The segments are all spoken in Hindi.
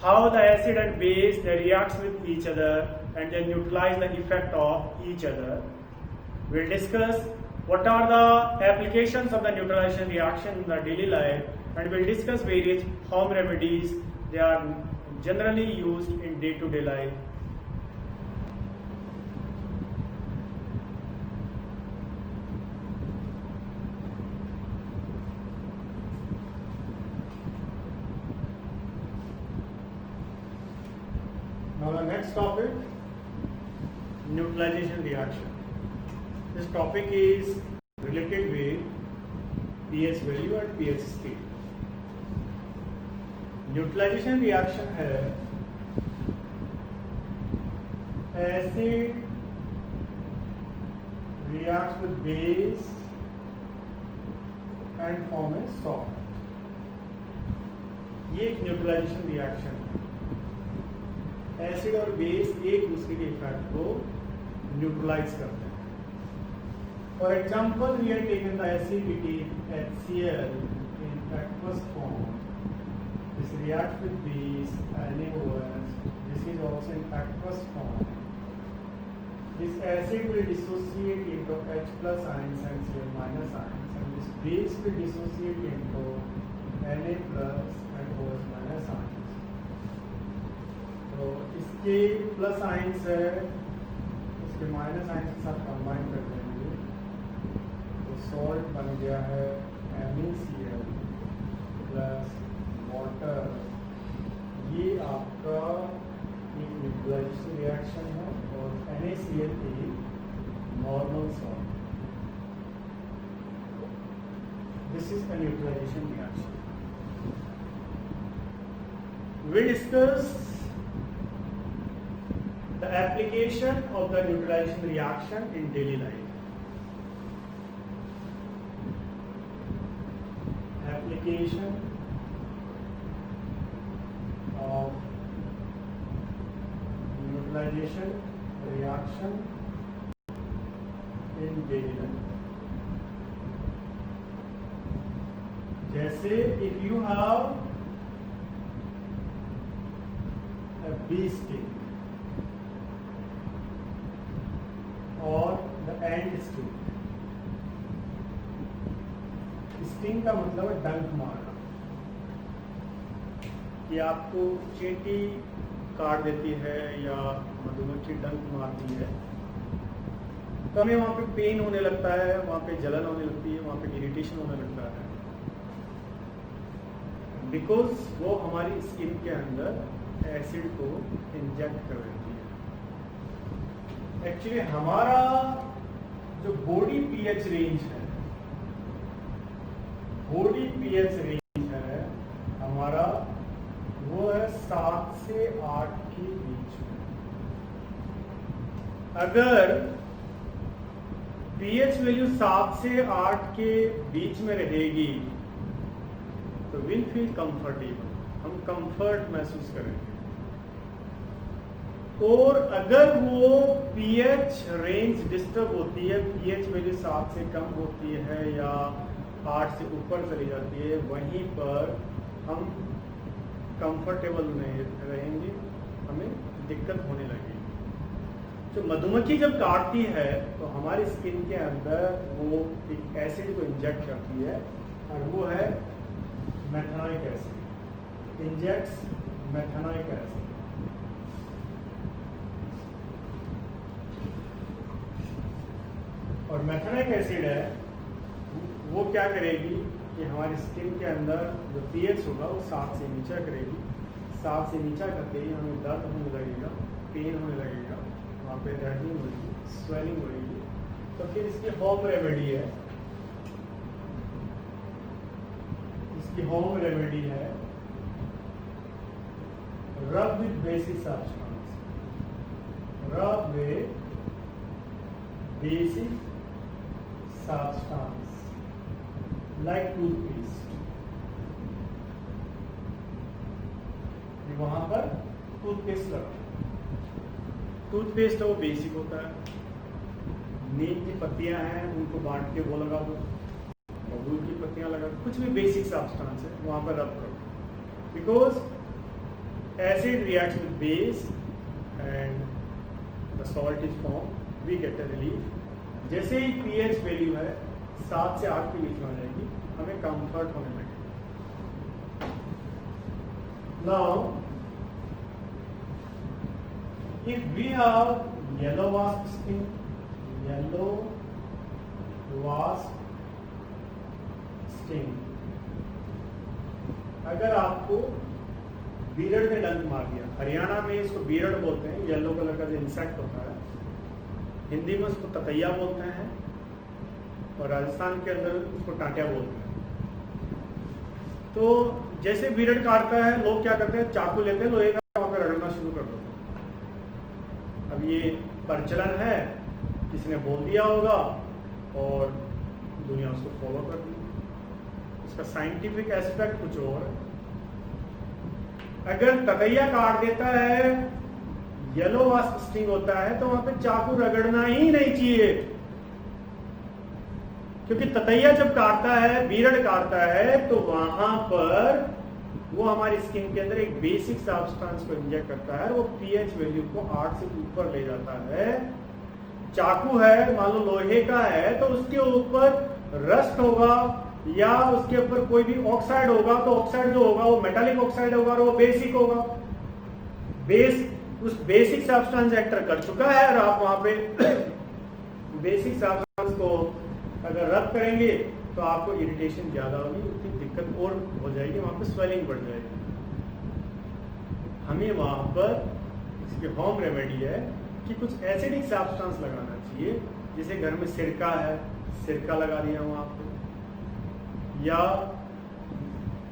how the acid and base they reacts with each other and they neutralize the effect of each other. We'll discuss what are the applications of the neutralization reaction in the daily life, and we'll discuss various home remedies they are generally used in day-to-day life. Now the next topic, neutralization reaction. This topic is related with pH value and pH scale. Neutralisation reaction है acid reacts with base and form a salt. ये एक न्यूट्रलाइजेशन रिएक्शन है। एसिड और बेस एक दूसरे के इफेक्ट को न्यूट्रलाइज करते हैं। For example, we are taking the acidity HCl in aqueous form. This reacts with these NaOH. This is also in aqueous form. This acid will dissociate into H plus ions and Cl minus ions, and this base will dissociate into Na plus and OH minus ions. तो इसके प्लस आइंस है, इसके माइनस आइंस के साथ कंबाइन कर देंगे तो सॉल्ट बन गया है NaCl प्लस वाटर। ये आपका एक न्यूट्रलाइजेशन रिएक्शन है और NaCl एक normal salt. This is a neutralisation reaction. We discuss the application of the neutralization reaction in daily life. Application of neutralization reaction in daily life. जैसे if you have a bee sting or the end sting. Sting का मतलब है डंक मारना, कि आपको चींटी काट देती है या मधुमक्खी डंक मारती है तो हमें वहाँ पे पेन होने लगता है, वहाँ पे जलन होने लगती है, वहाँ पे इरिटेशन होने लगता है, बिकॉज वो हमारी स्किन के अंदर एसिड को इंजेक्ट कर देती है। एक्चुअली हमारा जो बॉडी पीएच रेंज है, बॉडी पीएच रेंज है हमारा, वो है 7 से 8 के बीच में। अगर पीएच वैल्यू 7 से 8 के बीच में रहेगी तो विल फील कंफर्टेबल, हम कंफर्ट महसूस करेंगे। और अगर वो पीएच रेंज डिस्टर्ब होती है, पीएच वैल्यू 7 से कम होती है या 8 से ऊपर चली जाती है, वहीं पर हम कंफर्टेबल नहीं रहेंगे, हमें दिक्कत होने लगेगी। जो मधुमक्खी जब काटती है तो हमारी स्किन के अंदर वो एक एसिड को इंजेक्ट करती है और वो है methanoic acid, injects methanoic acid. और मेथेनोइक एसिड है वो क्या करेगी कि हमारी स्किन के अंदर जो पीएच होगा वो 7 से नीचा करेगी। 7 से नीचा करते ही हमें दर्द होने लगेगा, पेन होने लगेगा, वहाँ पे रेडनिंग होगी, स्वेलिंग होगी। तो फिर इसकी होम रेमेडी है, इसकी होम रेमेडी है रब विद बेसिक सब्सटेंस, रब with basic substance like toothpaste। वहां पर टूथपेस्ट लगा, टूथपेस्ट है वो बेसिक होता है। नीम की पत्तियां हैं उनको बांट के वो लगा दो, बबूल की पत्तियां लगा दो, कुछ भी बेसिक सब्सटेंस है वहां पर रब करो। Because acid reacts with base and the salt is formed, we get a relief. जैसे ही pH वैल्यू है 7 से 8 के बीच में आ जाएगी, हमें कंफर्ट होने लगेगा. Now if we have yellow wasp sting, अगर आपको बीरड ने डंक मार दिया, हरियाणा में इसको बीरड बोलते हैं, येलो कलर का जो इंसेक्ट होता है, हिंदी में उसको ततैया बोलते हैं और राजस्थान के अंदर उसको टाटिया बोलते हैं. तो जैसे बीरड काटता है, लोग क्या करते हैं, चाकू लेते हैं, लोहे का वहां पर रगड़ना शुरू कर देते हैं. अब ये प्रचलन है, किसी ने बोल दिया होगा और दुनिया उसको फॉलो कर दी. इसका साइंटिफिक एस्पेक्ट कुछ और है. अगर ततैया काट देता है, येलो वास्प स्टिंग होता है, तो वहां पे चाकू रगड़ना ही नहीं चाहिए, क्योंकि ततैया जब काटता है, बीरड काटता है, तो वहां पर वो हमारी स्किन के अंदर एक बेसिक सब्सटेंस को इंजेक्ट करता है, वो पीएच वैल्यू को 8 से ऊपर ले जाता है. चाकू है, मान लो लोहे का है, तो उसके ऊपर रस्ट होगा या उसके ऊपर कोई भी ऑक्साइड होगा, तो ऑक्साइड जो होगा वो मेटालिक ऑक्साइड होगा और वो बेसिक होगा. उस बेसिक सब्सटेंस एंटर कर चुका है और आप वहां पे बेसिक सब्सटेंस को अगर रब करेंगे तो आपको इरिटेशन ज्यादा होगी, उसकी दिक्कत और हो जाएगी, वहां पे स्वेलिंग बढ़ जाएगी. हमें वहां पर इसकी होम रेमेडी है कि कुछ एसिडिक सब्सटेंस लगाना चाहिए. जैसे घर में सिरका है, सिरका लगा दिया वहां पे, या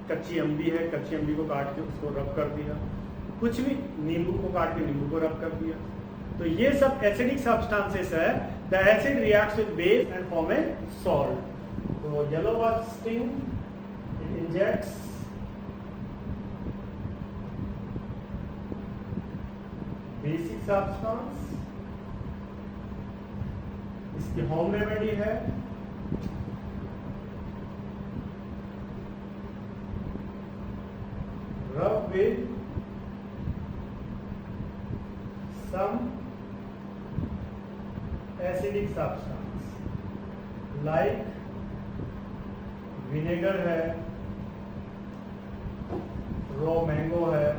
कच्ची अम्बी है, कच्ची अम्बी को काट के उसको रब कर दिया, कुछ भी, नींबू को काट के नींबू को रब कर दिया. तो ये सब एसिडिक सब्सटेंसेस है. The acid reacts with base and form a salt. तो yellow wasp sting, it injects basic substance. इसकी होम रेमेडी है rub with some acidic substance like vinegar है, raw mango है,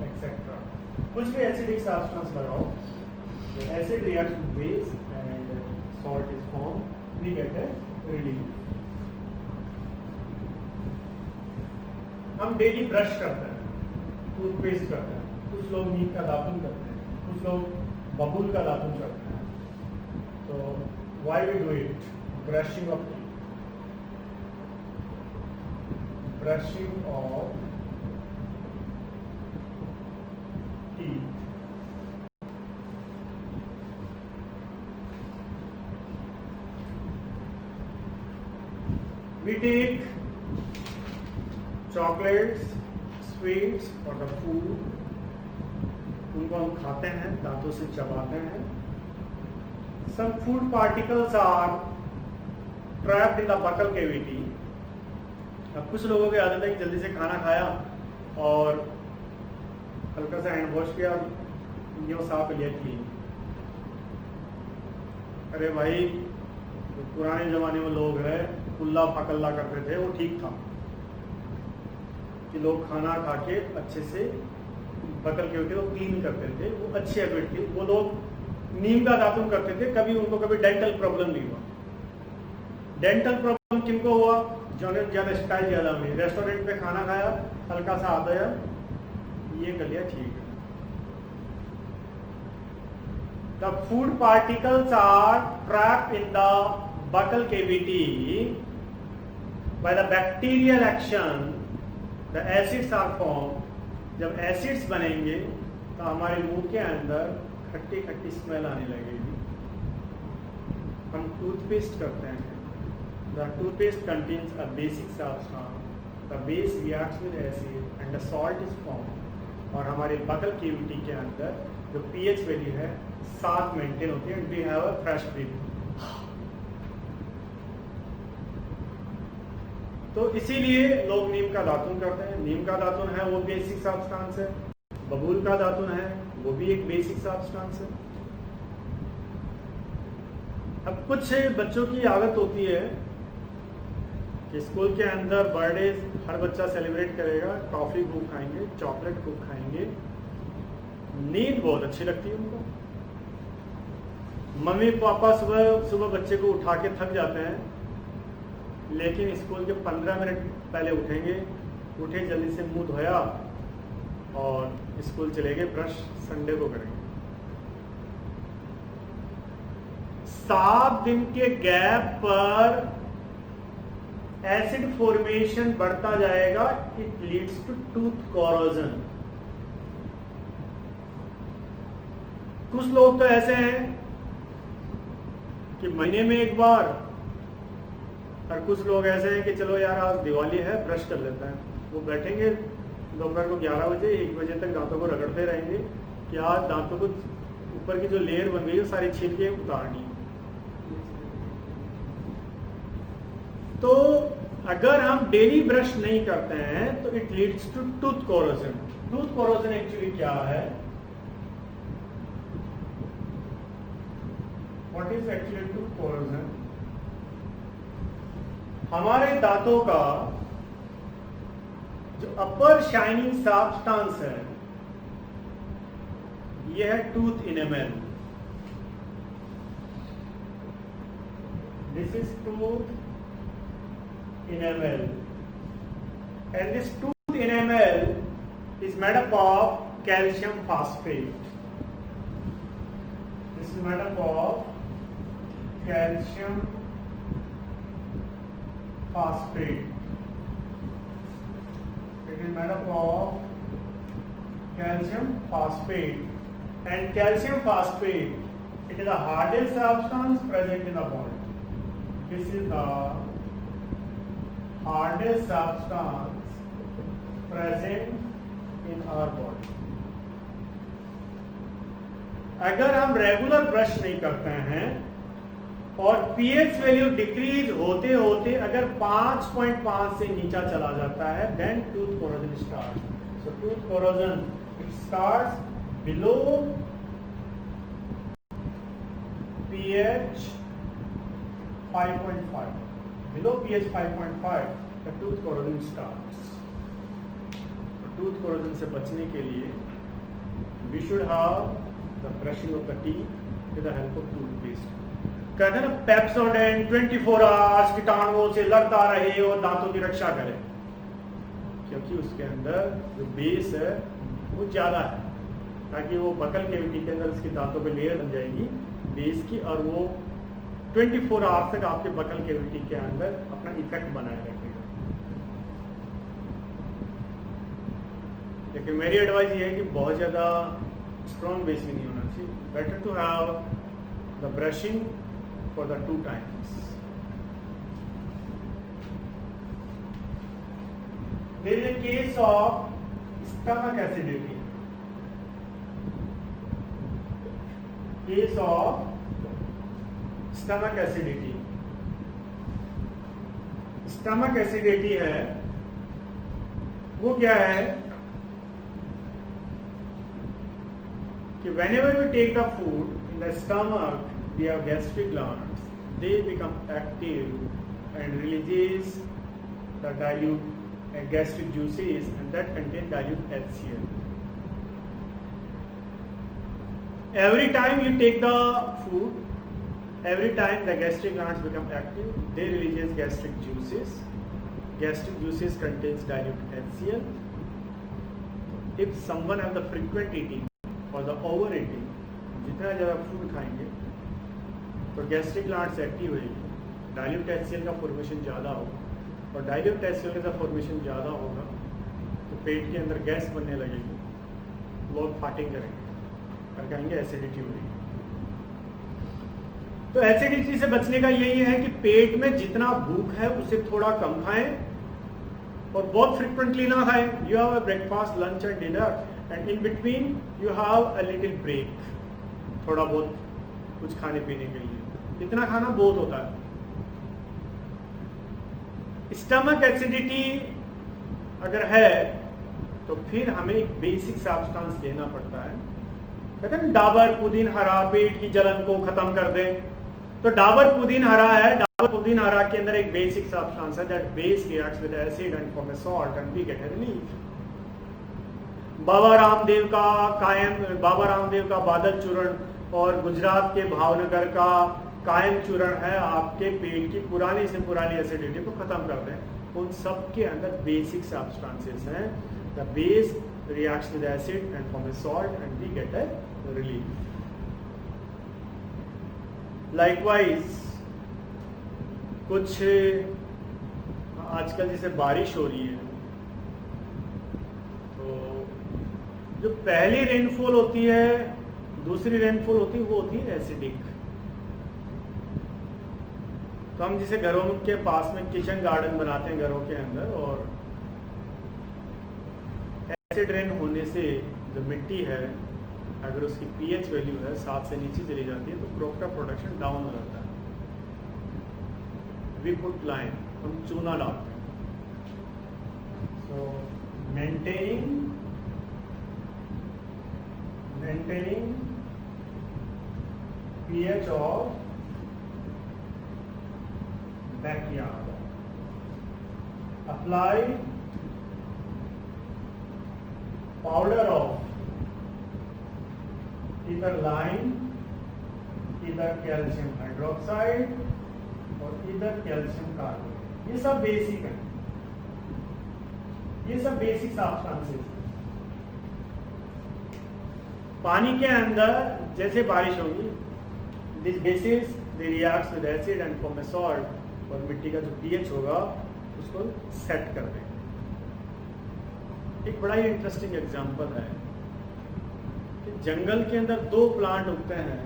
etc. कुछ भी acidic substance लगाओ, the acid reacts with base and salt is formed, we get a relief. हम डेली ब्रश करते हैं, टूथपेस्ट करते हैं, कुछ लोग नीम का दातुन करते हैं, कुछ लोग बबूल का दातुन करते हैं. तो why we do it? Brushing of teeth, brushing of teeth. We take chocolates, sweets और द फूड, उनको हम खाते हैं, दांतों से चबाते हैं. Some food particles are trapped in the buccal cavity. अब कुछ लोगों की आदत है कि जल्दी से खाना खाया और हल्का सा हैंड वॉश किया, ये साफ लिया क्लीन. अरे भाई, पुराने जमाने में लोग हैं, कुल्ला फकल्ला करते थे, वो ठीक था कि लोग खाना खा के अच्छे से बकल कैविटी को क्लीन करते थे, वो अच्छी हैबिट थी. वो लोग नीम का दातुन करते थे, कभी उनको कभी डेंटल प्रॉब्लम नहीं हुआ. डेंटल प्रॉब्लम किनको हुआ? जो ने ज़्यादा स्टाइल ज़्यादा हुई, रेस्टोरेंट पे खाना खाया, हल्का सा हाथ आया, ये कर लिया, ठीक है. The food particles are trapped in the buccal cavity by the bacterial action. The acids are form. जब एसिड्स बनेंगे तो हमारे मुंह के अंदर खट्टी खट्टी स्मेल आने लगेगी. हम टूथपेस्ट करते हैं, the toothpaste contains a basic substance, the base reacts with acid and the salt is form. और हमारे बकल कैविटी के अंदर जो पीएच वैल्यू है 7 मेंटेन होती है. We have a fresh breath. तो इसीलिए लोग नीम का दातुन करते हैं। नीम का दातुन है वो बेसिक सब्सटेंस है, बबूल का दातुन है वो भी एक बेसिक सब्सटेंस है। अब कुछ बच्चों की आदत होती है कि स्कूल के अंदर बर्थडे हर बच्चा सेलिब्रेट करेगा, टॉफी खूब खाएंगे, चॉकलेट खूब खाएंगे, नींद बहुत अच्छी लगती है उनको। मम्मी पापा सुबह सुबह बच्चे को उठा के थक जाते हैं, लेकिन स्कूल के 15 मिनट पहले उठेंगे, उठे जल्दी से मुंह धोया और स्कूल चले गए, ब्रश संडे को करेंगे। 7 दिन के गैप पर एसिड फॉर्मेशन बढ़ता जाएगा, it leads to tooth corrosion. कुछ लोग तो ऐसे हैं कि महीने में एक बार, और कुछ लोग ऐसे हैं कि चलो यार आज दिवाली है ब्रश कर लेते हैं। वो बैठेंगे दोपहर को 11 बजे 1 बजे तक दांतों को रगड़ते रहेंगे कि आज दांतों को ऊपर की जो लेयर बन गई है सारी छील के उतारनी। तो अगर हम डेली ब्रश नहीं करते हैं तो it leads to tooth corrosion. Tooth corrosion actually क्या है? What is actually tooth corrosion? हमारे दांतों का जो अपर शाइनिंग सब्सटेंस है यह है tooth enamel. This is tooth enamel, and this tooth enamel is made up of calcium phosphate. This is made up of calcium phosphate. It is made up of calcium phosphate, and calcium phosphate, it is the hardest substance present in the body. This is the hardest substance present in our body. अगर हम रेगुलर ब्रश नहीं करते हैं और पीएच वैल्यू डिक्रीज होते होते अगर 5.5 से नीचा चला जाता है, then tooth corrosion starts. So tooth corrosion it starts below pH 5.5. Below pH 5.5, the tooth corrosion starts. Tooth corrosion से बचने के लिए we should have the brushing of the teeth with the help of toothpaste. कहते हैं ना पेप्सोडेंट 24 आवर्स कीटाणुओं से लड़ता रहे और दांतों की रक्षा करे, क्योंकि उसके अंदर जो बेस है वो ज़्यादा है, ताकि वो बकल कैविटी के अंदर उसकी दांतों पे लेयर बन जाएगी बेस की, और वो 24 आवर्स तक आपके बकल कैविटी के अंदर अपना इफेक्ट बनाए रखेगा। लेकिन मेरी एडवाइस ये है कि बहुत ज़्यादा स्ट्रॉन्ग बेस भी नहीं होना चाहिए। Better to have the brushing for the 2 times. There is a case of stomach acidity. Case of stomach acidity. Stomach acidity है वो क्या है कि whenever we take the food in the stomach, we have gastric glands, they become active and releases the dilute gastric juices, and that contain dilute HCl. Every time you take the food, every time the gastric glands become active, they release gastric juices. Gastric juices contains dilute HCl. If someone have the frequent eating or the overeating, जितना ज़्यादा फूड खाएंगे तो गैस्ट्रिक ग्लैंड्स एक्टिव होगी, डाइल्यूट HCl का फॉर्मेशन ज़्यादा होगा, और डाइल्यूट HCl का फॉर्मेशन ज़्यादा होगा तो पेट के अंदर गैस बनने लगेगी, लोग फाटिंग करेंगे और कहेंगे एसिडिटी हो रही है। तो एसिडिटी से बचने का यही है कि पेट में जितना भूख है उससे थोड़ा कम खाएं और बहुत फ्रिक्वेंटली ना खाएं। You have a breakfast, lunch and dinner, and in between you have a little break, थोड़ा बहुत कुछ खाने पीने के लिए। इतना खाना बहुत होता है। स्टमक एसिडिटी अगर है तो फिर हमें एक बेसिक सब्सटेंस लेना पड़ता है। कहते हैं डाबर पुदीन हरा पेट की जलन को खत्म कर दे, तो डाबर पुदीन हरा है, डाबर पुदीन हरा के अंदर एक बेसिक सब्सटेंस है that base reacts with acid and form a salt and we get a relief. Baba Ramdev का बादल चूर्ण और गुजरात के भावनगर का कायम चूर्ण है, आपके पेट की पुरानी से पुरानी एसिडिटी को खत्म कर दें। उन सब के अंदर बेसिक सब्सटेंसेस हैं। The base reacts with acid and form a salt and we get a relief. Likewise कुछ आजकल जैसे बारिश हो रही है तो जो पहली रेनफॉल होती है, दूसरी रेनफॉल होती है, वो होती है एसिडिक। तो हम जिसे घरों के पास में किचन गार्डन बनाते हैं घरों के अंदर, और एसिड रेन होने से जो मिट्टी है अगर उसकी पीएच वैल्यू है 7 से नीचे चली जाती है तो क्रॉप का प्रोडक्शन डाउन हो जाता है। वी पुट लाइन, हम चूना डालते हैं। सो maintaining pH of backyard. Apply powder of either lime, either calcium hydroxide और either calcium carbonate। ये सब बेसिक है, ये सब बेसिक सब्सटेंसेस। पानी के अंदर जैसे बारिश होगी, this basis they reacts with acid and form a salt, और मिट्टी का जो पीएच होगा उसको सेट कर देंगे। एक बड़ा ही इंटरेस्टिंग एग्जांपल है कि जंगल के अंदर 2 प्लांट उगते हैं।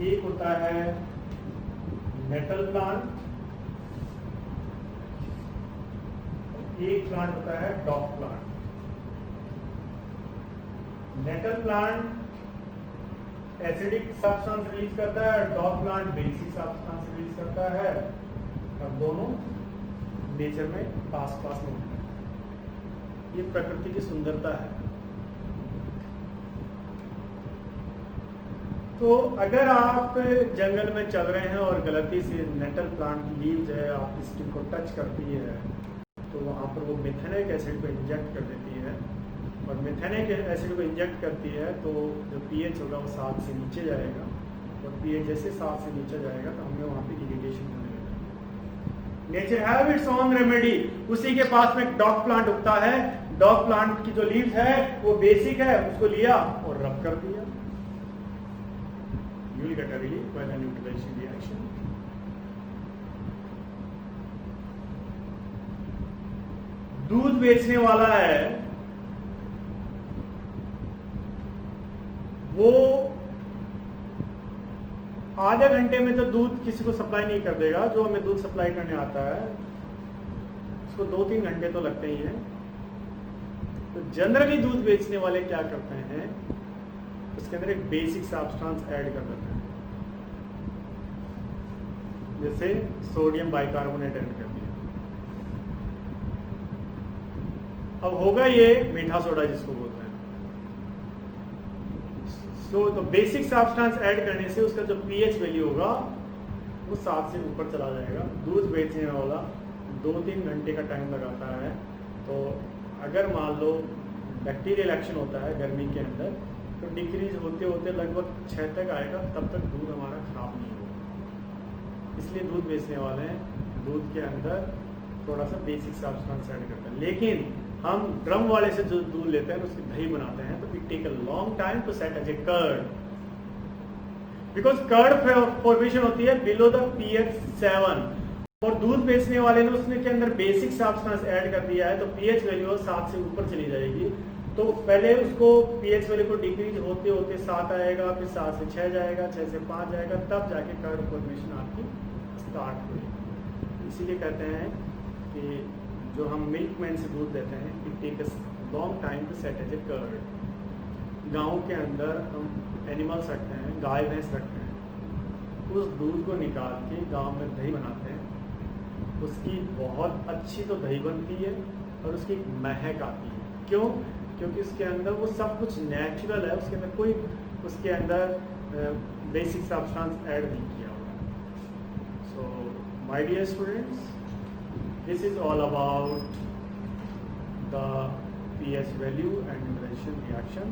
एक होता है मेटल प्लांट, एक प्लांट होता है dog plant. Metal plant acidic substance release करता है, dog plant basic substance release करता है, और दोनों नेचर में पास में होते हैं। ये प्रकृति की सुंदरता है। तो अगर आप जंगल में चल रहे हैं और गलती से मेटल प्लांट की लीव्स है आपकी स्किन को टच करती है तो वहाँ पर वो मेथेनिक एसिड को इंजेक्ट कर देती है, और मेथेनिक एसिड को इंजेक्ट करती है तो जो पीएच होगा वो 7 से नीचे जाएगा, और पीएच जैसे 7 से नीचे जाएगा तो हमें वहाँ पे इरिटेशन होने लगेगा। Nature have its own remedy. उसी के पास में डॉग प्लांट उगता है, डॉग प्लांट की जो लीव्स है वो बेसिक है, उसको लिया और रब कर दिया, you will get a relief by the neutralization reaction. दूध बेचने वाला है वो आधे घंटे में तो दूध किसी को सप्लाई नहीं कर देगा। जो हमें दूध सप्लाई करने आता है उसको 2-3 घंटे तो लगते ही हैं। तो जनरली दूध बेचने वाले क्या करते हैं, उसके अंदर एक बेसिक सब्सटेंस ऐड कर देते हैं, जैसे सोडियम बाइकार्बोनेट ऐड कर दिया। अब होगा ये मीठा सोडा जिसको बोलते हैं। तो बेसिक सब्सटेंस ऐड करने से उसका जो पीएच वैल्यू होगा वो 7 से ऊपर चला जाएगा। दूध बेचने वाला 2-3 घंटे का टाइम लगाता है। तो अगर मान लो बैक्टीरियल एक्शन होता है गर्मी के अंदर तो डिक्रीज होते होते लगभग 6 तक आएगा, तब तक दूध हमारा खराब नहीं होगा। इसलिए दूध बेचने वाले हैं दूध के अंदर थोड़ा सा बेसिक सब्सटेंस ऐड करते हैं। लेकिन हम ड्रम वाले से जो दूध लेते हैं उसकी दही बनाते हैं तो it take a long time to set as a curd, because curd formation होती है बिलो द पीएच 7, और दूध बेचने वाले ने उसने के अंदर बेसिक सब्सटेंस ऐड कर दिया है तो पीएच वैल्यू 7 से ऊपर चली जाएगी। तो पहले उसको पीएच वैल्यू को डिक्रीज होते होते 7 आएगा, फिर 7 से 6 जाएगा, 6 से 5 जाएगा, तब जाके कर्ड फॉर्मेशन आपकी स्टार्ट हुई। इसीलिए कहते हैं कि जो हम मिल्क मैन से दूध लेते हैं it take a long time to set as a curd. गाँव के अंदर हम एनिमल्स रखते हैं, गाय भैंस रखते हैं, उस दूध को निकाल के गाँव में दही बनाते हैं उसकी बहुत अच्छी तो दही बनती है और उसकी एक महक आती है। क्यों? क्योंकि उसके अंदर वो सब कुछ नेचुरल है, उसके अंदर कोई उसके अंदर बेसिक सब्सटेंस ऐड नहीं किया हुआ। So my dear students, this is all about the pH value and neutralization reaction.